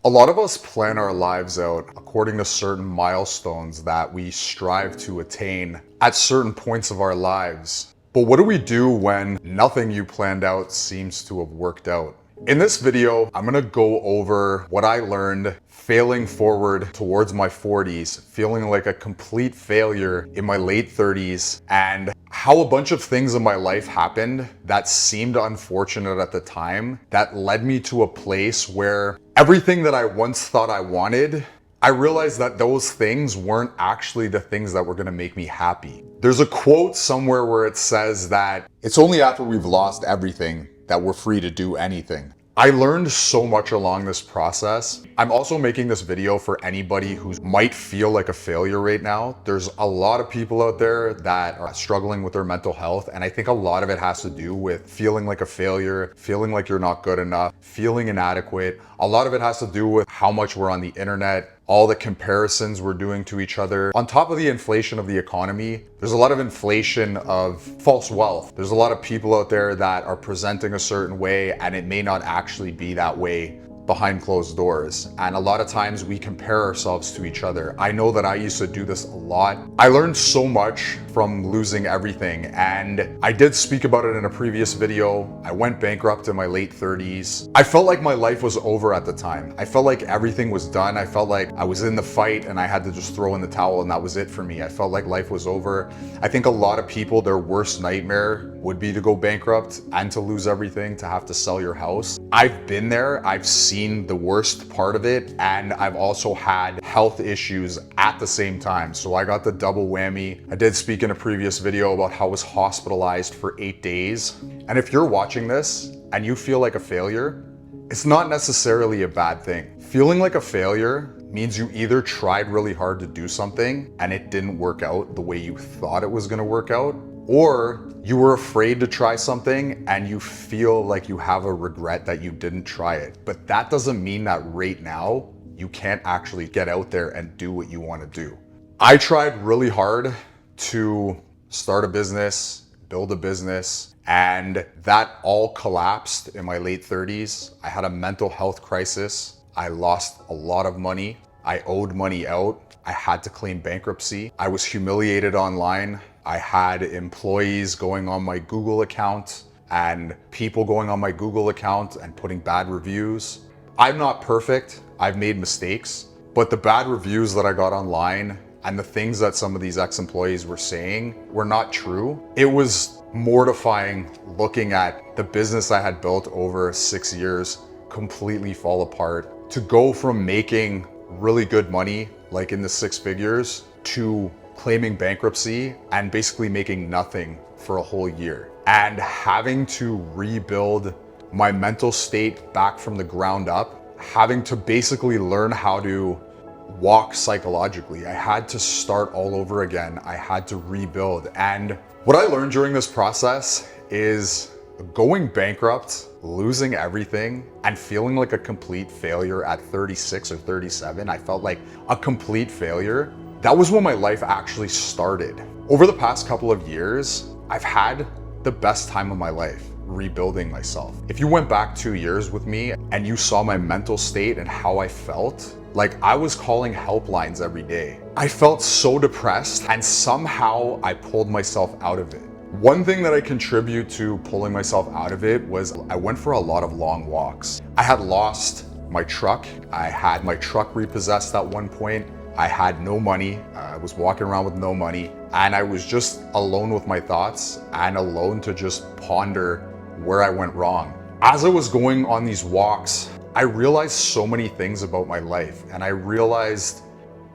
A lot of us plan our lives out according to certain milestones that we strive to attain at certain points of our lives. But what do we do when nothing you planned out seems to have worked out? In this video, I'm gonna go over what I learned failing forward towards my 40s, feeling like a complete failure in my late 30s, and how a bunch of things in my life happened that seemed unfortunate at the time that led me to a place where everything that I once thought I wanted, I realized that those things weren't actually the things that were gonna make me happy. There's a quote somewhere where it says that it's only after we've lost everything that we're free to do anything. I learned so much along this process. I'm also making this video for anybody who might feel like a failure right now. There's a lot of people out there that are struggling with their mental health, and I think a lot of it has to do with feeling like a failure, feeling like you're not good enough, feeling inadequate. A lot of it has to do with how much we're on the internet, all the comparisons we're doing to each other. On top of the inflation of the economy, there's a lot of inflation of false wealth. There's a lot of people out there that are presenting a certain way and it may not actually be that way behind closed doors. And a lot of times we compare ourselves to each other. I know that I used to do this a lot. I learned so much from losing everything, and I did speak about it in a previous video. I went bankrupt in my late 30s. I felt like my life was over at the time. I felt like everything was done. I felt like I was in the fight and I had to just throw in the towel and that was it for me. I felt like life was over. I think a lot of people, their worst nightmare would be to go bankrupt and to lose everything, to have to sell your house. I've been there. I've seen the worst part of it, and I've also had health issues at the same time. So I got the double whammy. I did speak in a previous video about how I was hospitalized for 8 days. And if you're watching this and you feel like a failure, it's not necessarily a bad thing. Feeling like a failure means you either tried really hard to do something and it didn't work out the way you thought it was gonna work out, or you were afraid to try something and you feel like you have a regret that you didn't try it. But that doesn't mean that right now you can't actually get out there and do what you want to do. I tried really hard to start a business, build a business, and that all collapsed in my late 30s. I had a mental health crisis. I lost a lot of money. I owed money out. I had to claim bankruptcy. I was humiliated online. I had employees going on my Google account and people going on my Google account and putting bad reviews. I'm not perfect. I've made mistakes, but the bad reviews that I got online and the things that some of these ex-employees were saying were not true. It was mortifying looking at the business I had built over 6 years completely fall apart. To go from making really good money, like in the 6 figures, to claiming bankruptcy and basically making nothing for a whole year, and having to rebuild my mental state back from the ground up, having to basically learn how to walk psychologically. I had to start all over again. I had to rebuild. And what I learned during this process is going bankrupt, losing everything, and feeling like a complete failure at 36 or 37. I felt like a complete failure. That was when my life actually started. Over the past couple of years, I've had the best time of my life rebuilding myself. If you went back 2 years with me and you saw my mental state and how I felt, like I was calling helplines every day. I felt so depressed, and somehow I pulled myself out of it. One thing that I contribute to pulling myself out of it was I went for a lot of long walks. I had lost my truck. I had my truck repossessed at one point. I had no money. I was walking around with no money, and I was just alone with my thoughts and alone to just ponder where I went wrong. As I was going on these walks, I realized so many things about my life, and I realized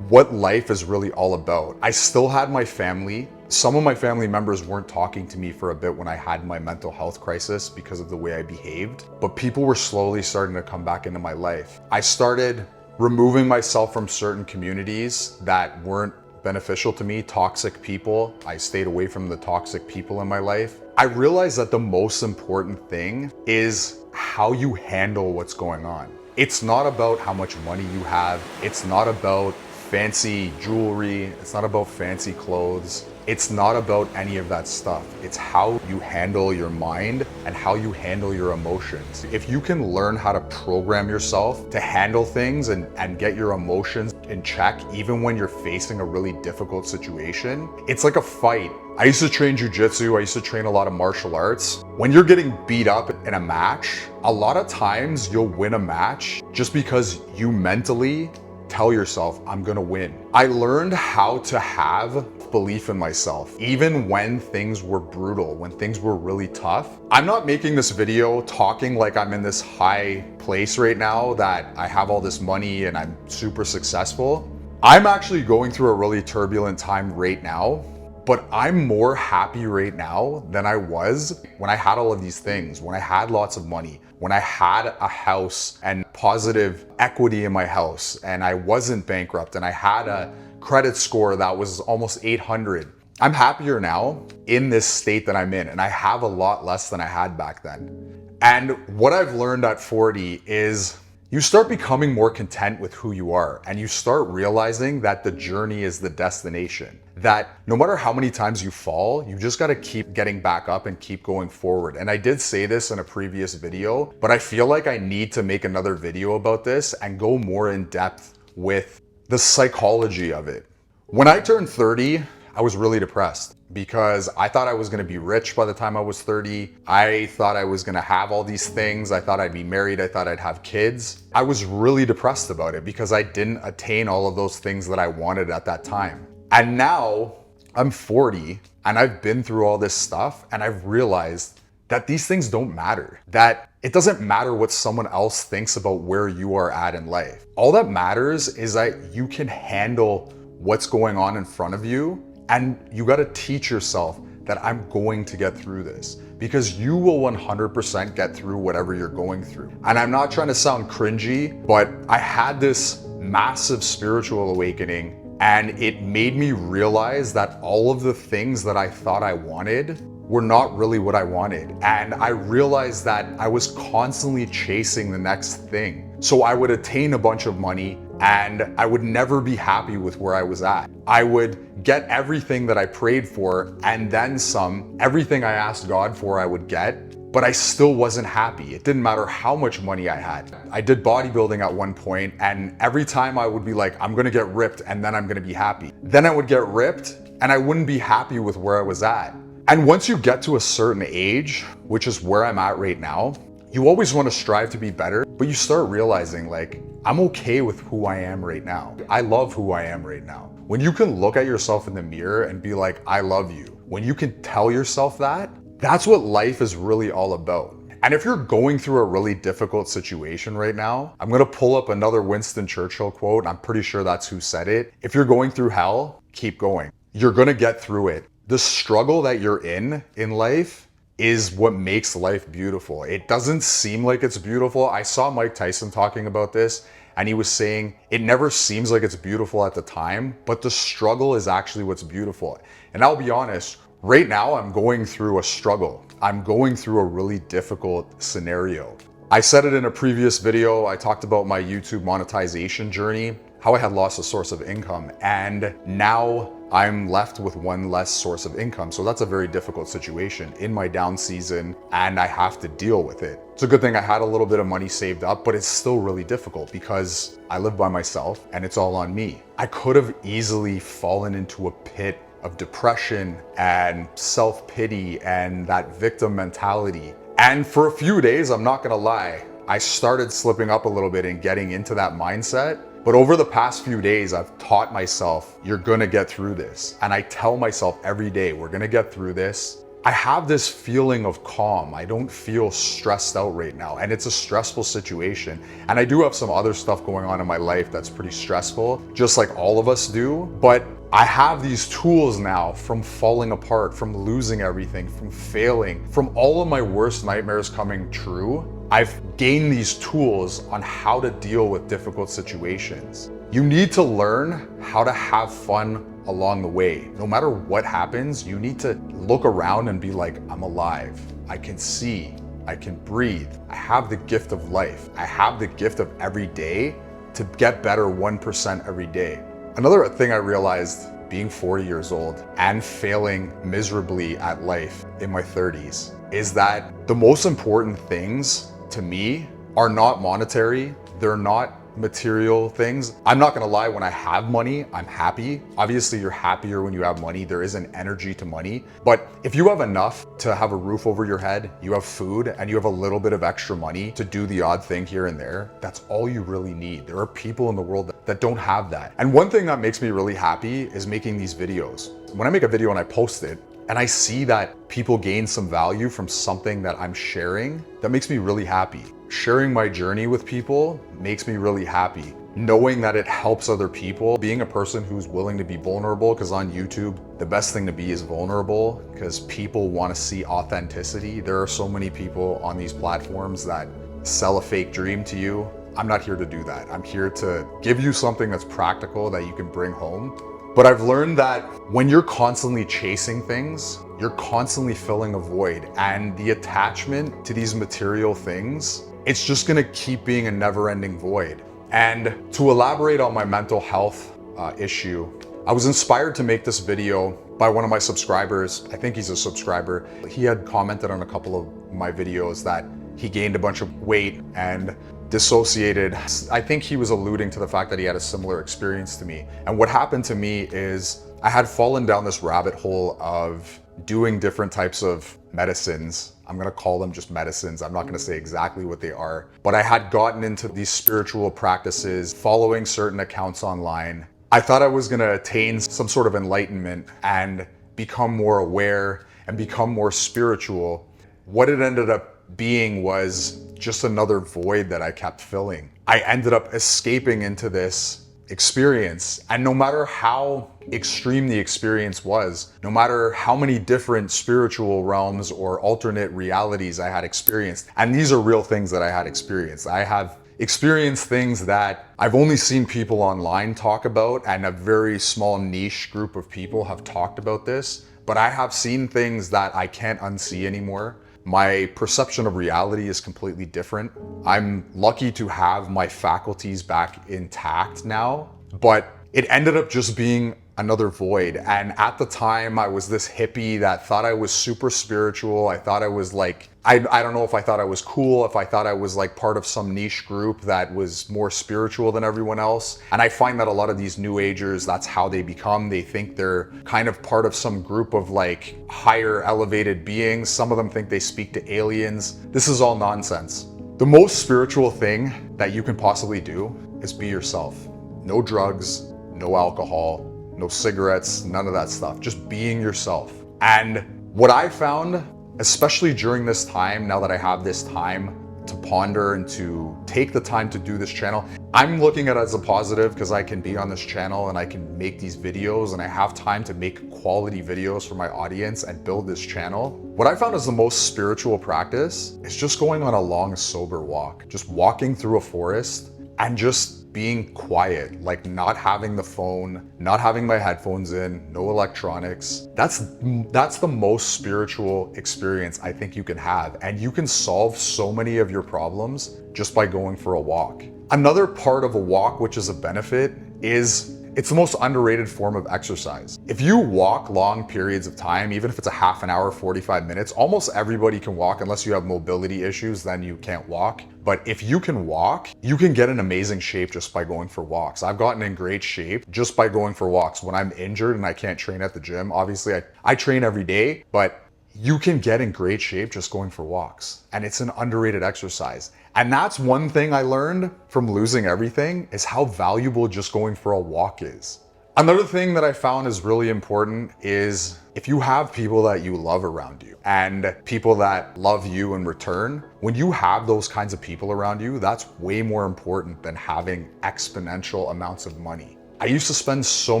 what life is really all about. I still had my family. Some of my family members weren't talking to me for a bit when I had my mental health crisis because of the way I behaved, but people were slowly starting to come back into my life. I started removing myself from certain communities that weren't beneficial to me, toxic people. I stayed away from the toxic people in my life. I realized that the most important thing is how you handle what's going on. It's not about how much money you have. It's not about fancy jewelry. It's not about fancy clothes. It's not about any of that stuff. It's how you handle your mind and how you handle your emotions. If you can learn how to program yourself to handle things and get your emotions in check, even when you're facing a really difficult situation, it's like a fight. I used to train jujitsu, I used to train a lot of martial arts. When you're getting beat up in a match, a lot of times you'll win a match just because you mentally tell yourself, I'm gonna win. I learned how to have belief in myself, even when things were brutal, when things were really tough. I'm not making this video talking like I'm in this high place right now, that I have all this money and I'm super successful. I'm actually going through a really turbulent time right now, but I'm more happy right now than I was when I had all of these things, when I had lots of money, when I had a house and positive equity in my house, and I wasn't bankrupt, and I had a credit score that was almost 800. I'm happier now in this state that I'm in, and I have a lot less than I had back then. And what I've learned at 40 is you start becoming more content with who you are, and you start realizing that the journey is the destination. That no matter how many times you fall, you just gotta keep getting back up and keep going forward. And I did say this in a previous video, but I feel like I need to make another video about this and go more in depth with the psychology of it. When I turned 30, I was really depressed because I thought I was gonna be rich by the time I was 30. I thought I was gonna have all these things. I thought I'd be married. I thought I'd have kids. I was really depressed about it because I didn't attain all of those things that I wanted at that time. And now I'm 40 and I've been through all this stuff, and I've realized that these things don't matter. That it doesn't matter what someone else thinks about where you are at in life. All that matters is that you can handle what's going on in front of you. And you got to teach yourself that I'm going to get through this, because you will 100% get through whatever you're going through. And I'm not trying to sound cringy, but I had this massive spiritual awakening, and it made me realize that all of the things that I thought I wanted were not really what I wanted. And I realized that I was constantly chasing the next thing. So I would attain a bunch of money and I would never be happy with where I was at. I would get everything that I prayed for and then some. Everything I asked God for, I would get, but I still wasn't happy. It didn't matter how much money I had. I did bodybuilding at one point, and every time I would be like, I'm gonna get ripped and then I'm gonna be happy. Then I would get ripped and I wouldn't be happy with where I was at. And once you get to a certain age, which is where I'm at right now, you always want to strive to be better, but you start realizing, like, I'm okay with who I am right now. I love who I am right now. When you can look at yourself in the mirror and be like, I love you, when you can tell yourself that, that's what life is really all about. And if you're going through a really difficult situation right now, I'm gonna pull up another Winston Churchill quote. I'm pretty sure that's who said it. If you're going through hell, keep going. You're gonna get through it. The struggle that you're in life is what makes life beautiful. It doesn't seem like it's beautiful. I saw Mike Tyson talking about this, and he was saying it never seems like it's beautiful at the time, but the struggle is actually what's beautiful. And I'll be honest, right now I'm going through a struggle. I'm going through a really difficult scenario. I said it in a previous video. I talked about my YouTube monetization journey, how I had lost a source of income, and now I'm left with one less source of income. So that's a very difficult situation in my down season, and I have to deal with it. It's a good thing I had a little bit of money saved up, but it's still really difficult because I live by myself and it's all on me. I could have easily fallen into a pit of depression and self-pity and that victim mentality. And for a few days, I'm not gonna lie, I started slipping up a little bit and getting into that mindset. But over the past few days, I've taught myself, you're gonna get through this. And I tell myself every day, we're gonna get through this. I have this feeling of calm. I don't feel stressed out right now. And it's a stressful situation. And I do have some other stuff going on in my life that's pretty stressful, just like all of us do. But I have these tools now from falling apart, from losing everything, from failing, from all of my worst nightmares coming true. I've gained these tools on how to deal with difficult situations. You need to learn how to have fun along the way. No matter what happens, you need to look around and be like, I'm alive. I can see, I can breathe. I have the gift of life. I have the gift of every day to get better 1% every day. Another thing I realized, being 40 years old and failing miserably at life in my 30s is that the most important things to me are not monetary. They're not material things. I'm not gonna lie, when I have money, I'm happy. Obviously, you're happier when you have money. There is an energy to money. But if you have enough to have a roof over your head, you have food, and you have a little bit of extra money to do the odd thing here and there, that's all you really need. There are people in the world that don't have that. And one thing that makes me really happy is making these videos. When I make a video and I post it, and I see that people gain some value from something that I'm sharing, that makes me really happy. Sharing my journey with people makes me really happy. Knowing that it helps other people, being a person who's willing to be vulnerable, because on YouTube, the best thing to be is vulnerable, because people want to see authenticity. There are so many people on these platforms that sell a fake dream to you. I'm not here to do that. I'm here to give you something that's practical that you can bring home. But I've learned that when you're constantly chasing things, you're constantly filling a void, and the attachment to these material things, it's just gonna keep being a never-ending void. And to elaborate on my mental health issue, I was inspired to make this video by one of my subscribers. I think he's a subscriber. He had commented on a couple of my videos that he gained a bunch of weight and dissociated. I think he was alluding to the fact that he had a similar experience to me. And what happened to me is I had fallen down this rabbit hole of doing different types of medicines. I'm gonna call them just medicines. I'm not gonna say exactly what they are, but I had gotten into these spiritual practices, following certain accounts online. I thought I was gonna attain some sort of enlightenment and become more aware and become more spiritual. What it ended up being was just another void that I kept filling. I ended up escaping into this experience, and no matter how extreme the experience was, no matter how many different spiritual realms or alternate realities I had experienced, and these are real things that I had experienced. I have experienced things that I've only seen people online talk about, and a very small niche group of people have talked about this, but I have seen things that I can't unsee anymore. My perception of reality is completely different. I'm lucky to have my faculties back intact now, but it ended up just being another void. And at the time, I was this hippie that thought I was super spiritual. I thought I was like, I don't know if I thought I was cool, if I thought I was like part of some niche group that was more spiritual than everyone else. And I find that a lot of these new agers, that's how they become. They think they're kind of part of some group of like higher elevated beings. Some of them think they speak to aliens. This is all nonsense. The most spiritual thing that you can possibly do is be yourself. No drugs, no alcohol, no cigarettes, none of that stuff. Just being yourself. And what I found, especially during this time, now that I have this time to ponder and to take the time to do this channel, I'm looking at it as a positive because I can be on this channel and I can make these videos and I have time to make quality videos for my audience and build this channel. What I found is the most spiritual practice is just going on a long, sober walk, just walking through a forest and just being quiet, like not having the phone, not having my headphones in, no electronics. That's the most spiritual experience I think you can have. And you can solve so many of your problems just by going for a walk. Another part of a walk, which is a benefit, is it's the most underrated form of exercise. If you walk long periods of time, even if it's a half an hour, 45 minutes, almost everybody can walk unless you have mobility issues, then you can't walk. But if you can walk, you can get in amazing shape just by going for walks. I've gotten in great shape just by going for walks. When I'm injured and I can't train at the gym, obviously I train every day, but you can get in great shape just going for walks. And it's an underrated exercise. And that's one thing I learned from losing everything, is how valuable just going for a walk is. Another thing that I found is really important is if you have people that you love around you and people that love you in return, when you have those kinds of people around you, that's way more important than having exponential amounts of money. I used to spend so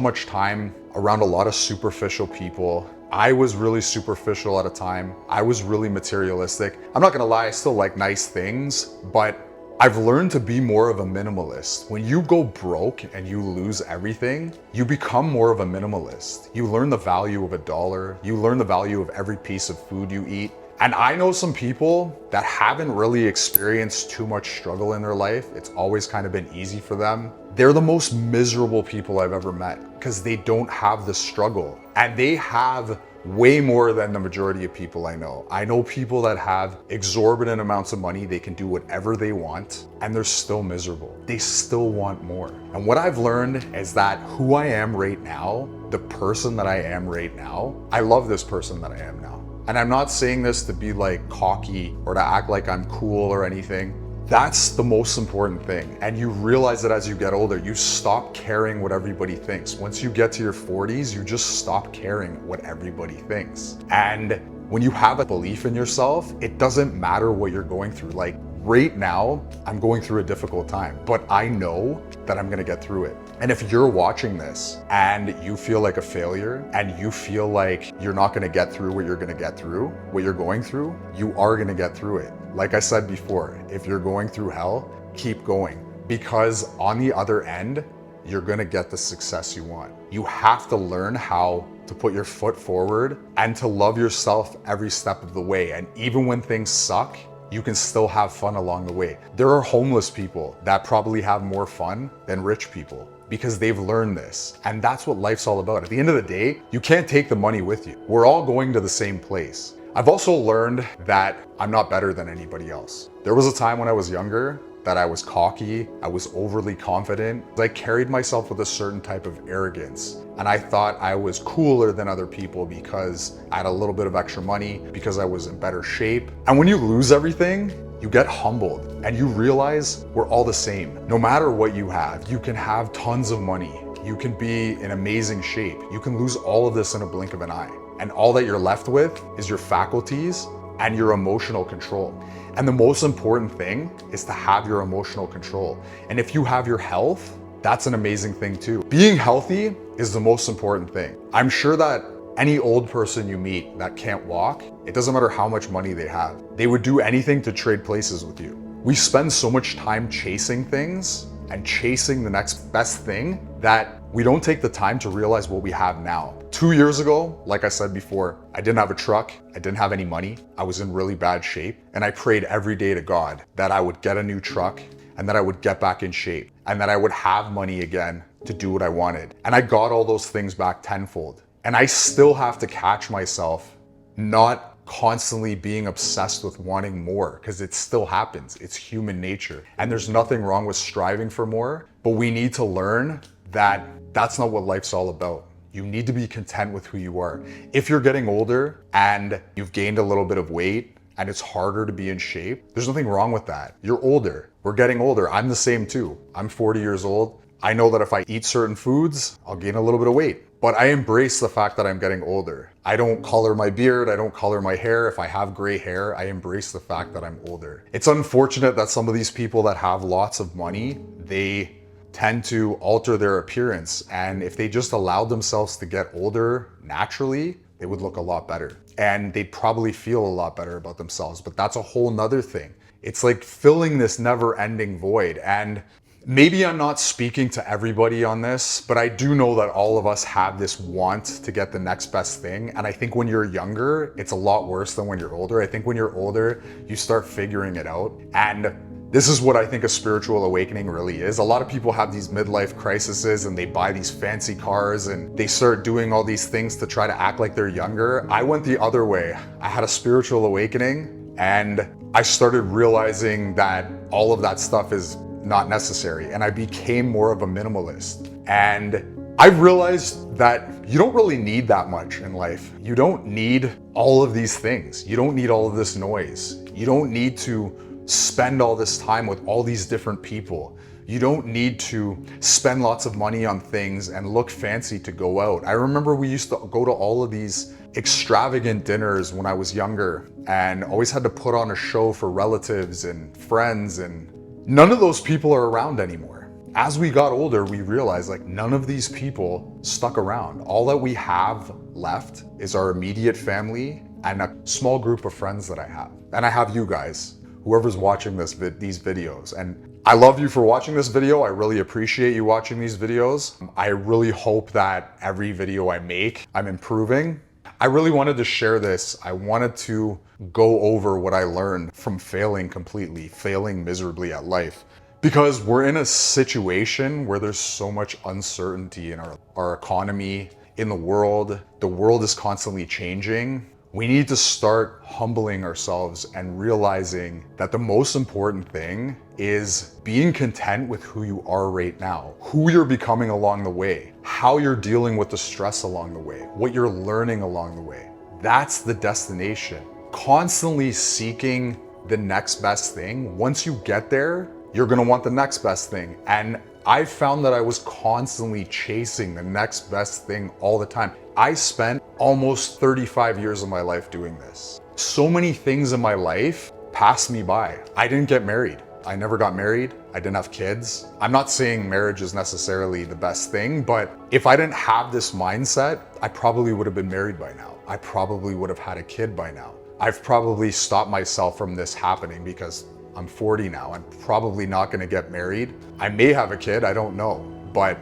much time around a lot of superficial people. I was really superficial at a time. I was really materialistic. I'm not gonna lie, I still like nice things, but I've learned to be more of a minimalist. When you go broke and you lose everything, you become more of a minimalist. You learn the value of $1. You learn the value of every piece of food you eat. And I know some people that haven't really experienced too much struggle in their life. It's always kind of been easy for them. They're the most miserable people I've ever met because they don't have the struggle, and they have way more than the majority of people I know. I know people that have exorbitant amounts of money, they can do whatever they want, and they're still miserable. They still want more. And what I've learned is that who I am right now, the person that I am right now, I love this person that I am now. And I'm not saying this to be like cocky or to act like I'm cool or anything. That's the most important thing. And you realize that as you get older, you stop caring what everybody thinks. Once you get to your 40s, you just stop caring what everybody thinks. And when you have a belief in yourself, it doesn't matter what you're going through. Like right now, I'm going through a difficult time, but I know that I'm gonna get through it. And if you're watching this and you feel like a failure and you feel like you're not gonna get through what you're gonna get through, what you're going through, you are gonna get through it. Like I said before, if you're going through hell, keep going, because on the other end, you're gonna get the success you want. You have to learn how to put your foot forward and to love yourself every step of the way. And even when things suck, you can still have fun along the way. There are homeless people that probably have more fun than rich people because they've learned this. And that's what life's all about. At the end of the day, you can't take the money with you. We're all going to the same place. I've also learned that I'm not better than anybody else. There was a time when I was younger that I was cocky, I was overly confident. I carried myself with a certain type of arrogance. And I thought I was cooler than other people because I had a little bit of extra money, because I was in better shape. And when you lose everything, you get humbled and you realize we're all the same. No matter what you have, you can have tons of money. You can be in amazing shape. You can lose all of this in a blink of an eye. And all that you're left with is your faculties and your emotional control. And the most important thing is to have your emotional control. And if you have your health, that's an amazing thing too. Being healthy is the most important thing. I'm sure that any old person you meet that can't walk, it doesn't matter how much money they have, they would do anything to trade places with you. We spend so much time chasing things and chasing the next best thing that we don't take the time to realize what we have now. 2 years ago, like I said before, I didn't have a truck, I didn't have any money, I was in really bad shape, and I prayed every day to God that I would get a new truck and that I would get back in shape and that I would have money again to do what I wanted. And I got all those things back tenfold. And I still have to catch myself not constantly being obsessed with wanting more, because it still happens. It's human nature. And there's nothing wrong with striving for more, but we need to learn that that's not what life's all about. You need to be content with who you are. If you're getting older and you've gained a little bit of weight and it's harder to be in shape, there's nothing wrong with that. You're older. We're getting older. I'm the same too. I'm 40 years old. I know that if I eat certain foods, I'll gain a little bit of weight. But I embrace the fact that I'm getting older. I don't color my beard, I don't color my hair. If I have gray hair, I embrace the fact that I'm older. It's unfortunate that some of these people that have lots of money, they tend to alter their appearance. And if they just allowed themselves to get older naturally, they would look a lot better. And they'd probably feel a lot better about themselves. But that's a whole nother thing. It's like filling this never-ending void. And maybe I'm not speaking to everybody on this, but I do know that all of us have this want to get the next best thing. And I think when you're younger, it's a lot worse than when you're older. I think when you're older, you start figuring it out. And this is what I think a spiritual awakening really is. A lot of people have these midlife crises and they buy these fancy cars and they start doing all these things to try to act like they're younger. I went the other way. I had a spiritual awakening and I started realizing that all of that stuff is not necessary, and I became more of a minimalist. And I realized that you don't really need that much in life. You don't need all of these things. You don't need all of this noise. You don't need to spend all this time with all these different people. You don't need to spend lots of money on things and look fancy to go out. I remember we used to go to all of these extravagant dinners when I was younger and always had to put on a show for relatives and friends, and none of those people are around anymore. As we got older, we realized like none of these people stuck around. All that we have left is our immediate family and a small group of friends that I have. And I have you guys, whoever's watching these videos. And I love you for watching this video. I really appreciate you watching these videos. I really hope that every video I make, I'm improving. I really wanted to share this. I wanted to go over what I learned from failing completely, failing miserably at life. Because we're in a situation where there's so much uncertainty in our economy, in the world. The world is constantly changing. We need to start humbling ourselves and realizing that the most important thing is being content with who you are right now, who you're becoming along the way, how you're dealing with the stress along the way, what you're learning along the way. That's the destination. Constantly seeking the next best thing. Once you get there, you're gonna want the next best thing. And I found that I was constantly chasing the next best thing all the time. I spent almost 35 years of my life doing this. So many things in my life passed me by. I didn't get married. I never got married. I didn't have kids. I'm not saying marriage is necessarily the best thing, but if I didn't have this mindset, I probably would have been married by now. I probably would have had a kid by now. I've probably stopped myself from this happening because I'm 40 now. I'm probably not gonna get married. I may have a kid, I don't know. But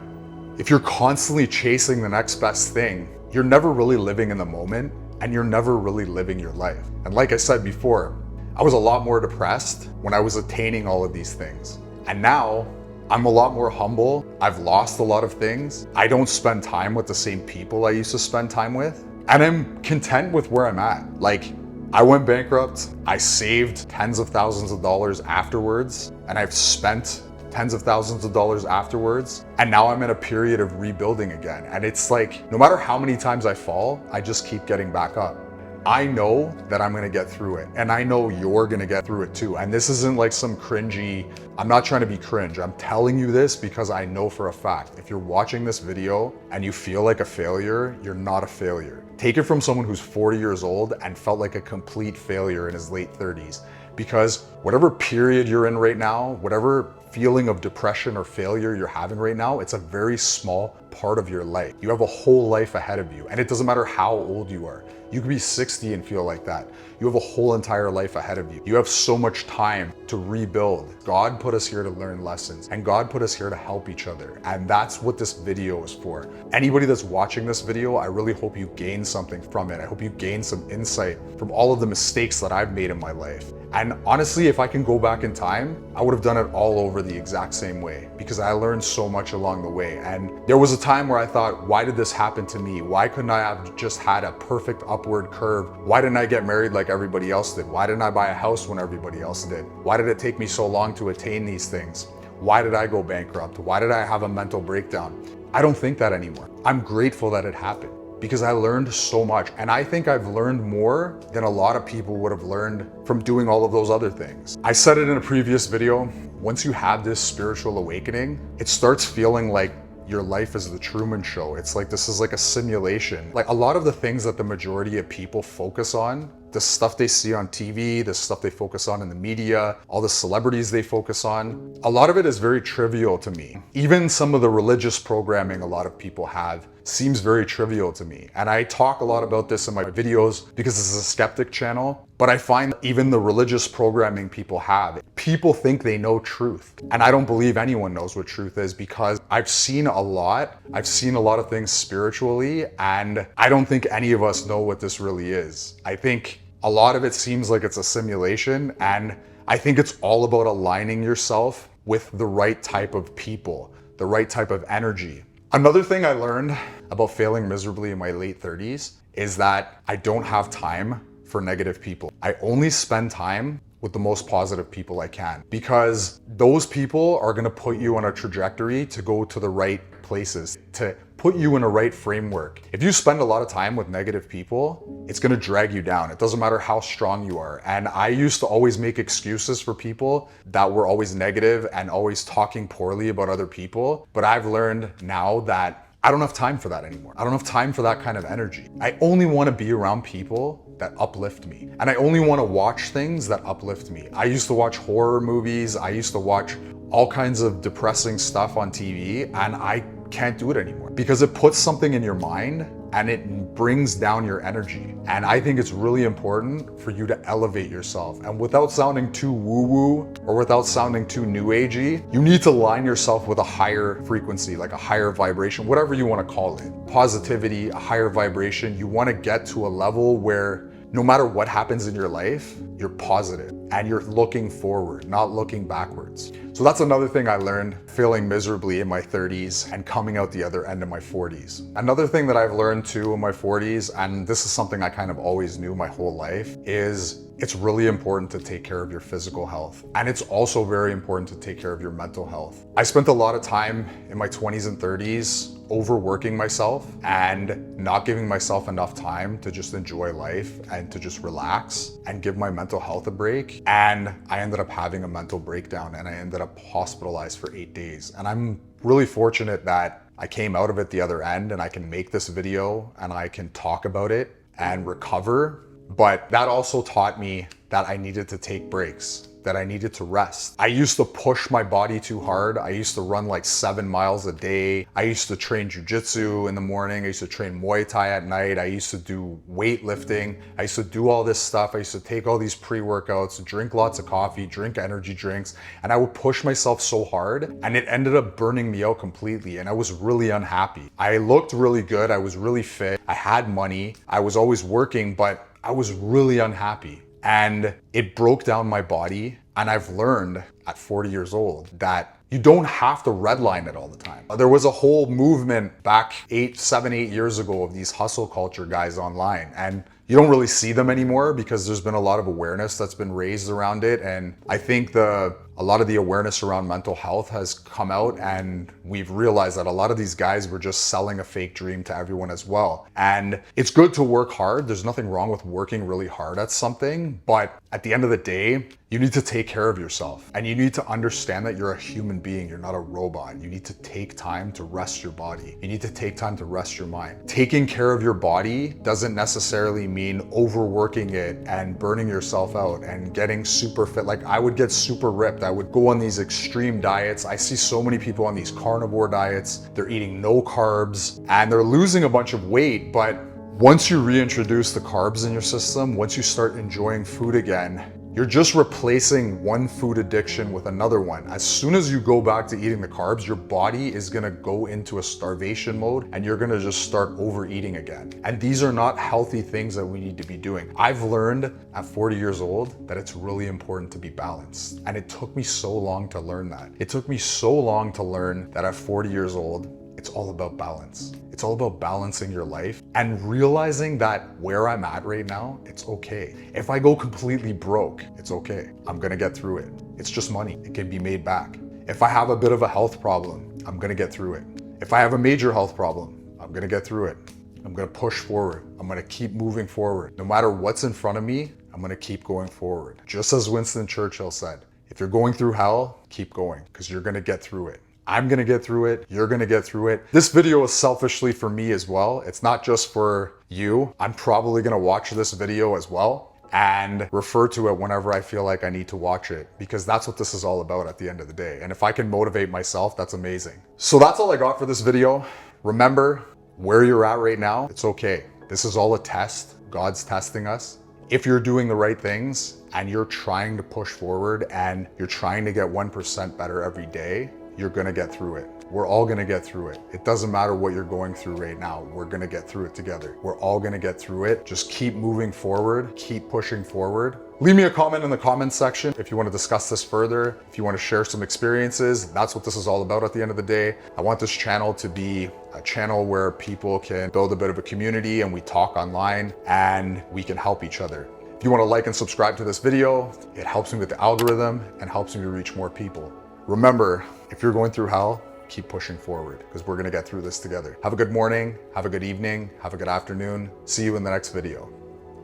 if you're constantly chasing the next best thing, you're never really living in the moment and you're never really living your life. And like I said before, I was a lot more depressed when I was attaining all of these things. And now I'm a lot more humble. I've lost a lot of things. I don't spend time with the same people I used to spend time with. And I'm content with where I'm at. Like, I went bankrupt. I saved tens of thousands of dollars afterwards, and I've spent tens of thousands of dollars afterwards. And now I'm in a period of rebuilding again. And it's like, no matter how many times I fall, I just keep getting back up. I know that I'm gonna get through it, and I know you're gonna get through it too. And this isn't like some cringy, I'm not trying to be cringe. I'm telling you this because I know for a fact, if you're watching this video and you feel like a failure, you're not a failure. Take it from someone who's 40 years old and felt like a complete failure in his late 30s. Because whatever period you're in right now, whatever feeling of depression or failure you're having right now, it's a very small part of your life. You have a whole life ahead of you, and it doesn't matter how old you are. You could be 60 and feel like that. You have a whole entire life ahead of you. You have so much time to rebuild. God put us here to learn lessons, and God put us here to help each other. And that's what this video is for. Anybody that's watching this video, I really hope you gain something from it. I hope you gain some insight from all of the mistakes that I've made in my life. And honestly, if I can go back in time, I would have done it all over the exact same way because I learned so much along the way. And there was a time where I thought, why did this happen to me? Why couldn't I have just had a perfect upward curve? Why didn't I get married like everybody else did? Why didn't I buy a house when everybody else did? Why did it take me so long to attain these things? Why did I go bankrupt? Why did I have a mental breakdown? I don't think that anymore. I'm grateful that it happened, because I learned so much. And I think I've learned more than a lot of people would have learned from doing all of those other things. I said it in a previous video, once you have this spiritual awakening, it starts feeling like your life is the Truman Show. It's like this is like a simulation. Like a lot of the things that the majority of people focus on, the stuff they see on TV, the stuff they focus on in the media, all the celebrities they focus on, a lot of it is very trivial to me. Even some of the religious programming a lot of people have seems very trivial to me. And I talk a lot about this in my videos because this is a skeptic channel, but I find even the religious programming people have, people think they know truth. And I don't believe anyone knows what truth is because I've seen a lot. I've seen a lot of things spiritually, and I don't think any of us know what this really is. I think a lot of it seems like it's a simulation, and I think it's all about aligning yourself with the right type of people, the right type of energy. Another thing I learned about failing miserably in my late 30s is that I don't have time for negative people. I only spend time with the most positive people I can, because those people are gonna put you on a trajectory to go to the right places, to put you in a right framework. If you spend a lot of time with negative people, it's gonna drag you down. It doesn't matter how strong you are. And I used to always make excuses for people that were always negative and always talking poorly about other people. But I've learned now that I don't have time for that anymore. I don't have time for that kind of energy. I only wanna be around people that uplift me. And I only wanna watch things that uplift me. I used to watch horror movies. I used to watch all kinds of depressing stuff on TV, and I can't do it anymore because it puts something in your mind and it brings down your energy. And I think it's really important for you to elevate yourself. And without sounding too woo-woo or without sounding too new agey, you need to align yourself with a higher frequency, like a higher vibration, whatever you want to call it. Positivity, a higher vibration. You want to get to a level where no matter what happens in your life, you're positive and you're looking forward, not looking backwards. So that's another thing I learned failing miserably in my 30s and coming out the other end of my 40s. Another thing that I've learned too in my 40s, and this is something I kind of always knew my whole life, is it's really important to take care of your physical health. And it's also very important to take care of your mental health. I spent a lot of time in my 20s and 30s overworking myself and not giving myself enough time to just enjoy life and to just relax and give my mental health a break. And I ended up having a mental breakdown and I ended up hospitalized for 8 days. And I'm really fortunate that I came out of it the other end and I can make this video and I can talk about it and recover. But that also taught me that I needed to take breaks, that I needed to rest. I used to push my body too hard. I used to run like 7 miles a day. I used to train jujitsu in the morning. I used to train Muay Thai at night. I used to do weightlifting. I used to do all this stuff. I used to take all these pre-workouts, drink lots of coffee, drink energy drinks, and I would push myself so hard and it ended up burning me out completely and I was really unhappy. I looked really good. I was really fit. I had money. I was always working, but I was really unhappy. And it broke down my body. And I've learned at 40 years old that you don't have to redline it all the time. There was a whole movement back 7, 8 years ago of these hustle culture guys online. And you don't really see them anymore because there's been a lot of awareness that's been raised around it. And I think a lot of the awareness around mental health has come out and we've realized that a lot of these guys were just selling a fake dream to everyone as well. And it's good to work hard. There's nothing wrong with working really hard at something, but at the end of the day, you need to take care of yourself and you need to understand that you're a human being. You're not a robot. You need to take time to rest your body. You need to take time to rest your mind. Taking care of your body doesn't necessarily mean overworking it and burning yourself out and getting super fit. Like I would get super ripped. I would go on these extreme diets. I see so many people on these carnivore diets. They're eating no carbs and they're losing a bunch of weight. But once you reintroduce the carbs in your system, once you start enjoying food again, you're just replacing one food addiction with another one. As soon as you go back to eating the carbs, your body is gonna go into a starvation mode and you're gonna just start overeating again. And these are not healthy things that we need to be doing. I've learned at 40 years old that it's really important to be balanced. And it took me so long to learn that. It took me so long to learn that at 40 years old, it's all about balance. It's all about balancing your life and realizing that where I'm at right now, it's okay. If I go completely broke, it's okay. I'm gonna get through it. It's just money. It can be made back. If I have a bit of a health problem, I'm gonna get through it. If I have a major health problem, I'm gonna get through it. I'm gonna push forward. I'm gonna keep moving forward. No matter what's in front of me, I'm gonna keep going forward. Just as Winston Churchill said, if you're going through hell, keep going because you're gonna get through it. I'm gonna get through it, you're gonna get through it. This video is selfishly for me as well. It's not just for you. I'm probably gonna watch this video as well and refer to it whenever I feel like I need to watch it because that's what this is all about at the end of the day. And if I can motivate myself, that's amazing. So that's all I got for this video. Remember where you're at right now, it's okay. This is all a test. God's testing us. If you're doing the right things and you're trying to push forward and you're trying to get 1% better every day, you're gonna get through it. We're all gonna get through it. It doesn't matter what you're going through right now. We're gonna get through it together. We're all gonna get through it. Just keep moving forward, keep pushing forward. Leave me a comment in the comments section if you wanna discuss this further, if you wanna share some experiences. That's what this is all about at the end of the day. I want this channel to be a channel where people can build a bit of a community and we talk online and we can help each other. If you wanna like and subscribe to this video, it helps me with the algorithm and helps me reach more people. Remember, if you're going through hell, keep pushing forward because we're gonna get through this together. Have a good morning, have a good evening, have a good afternoon. See you in the next video.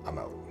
I'm out.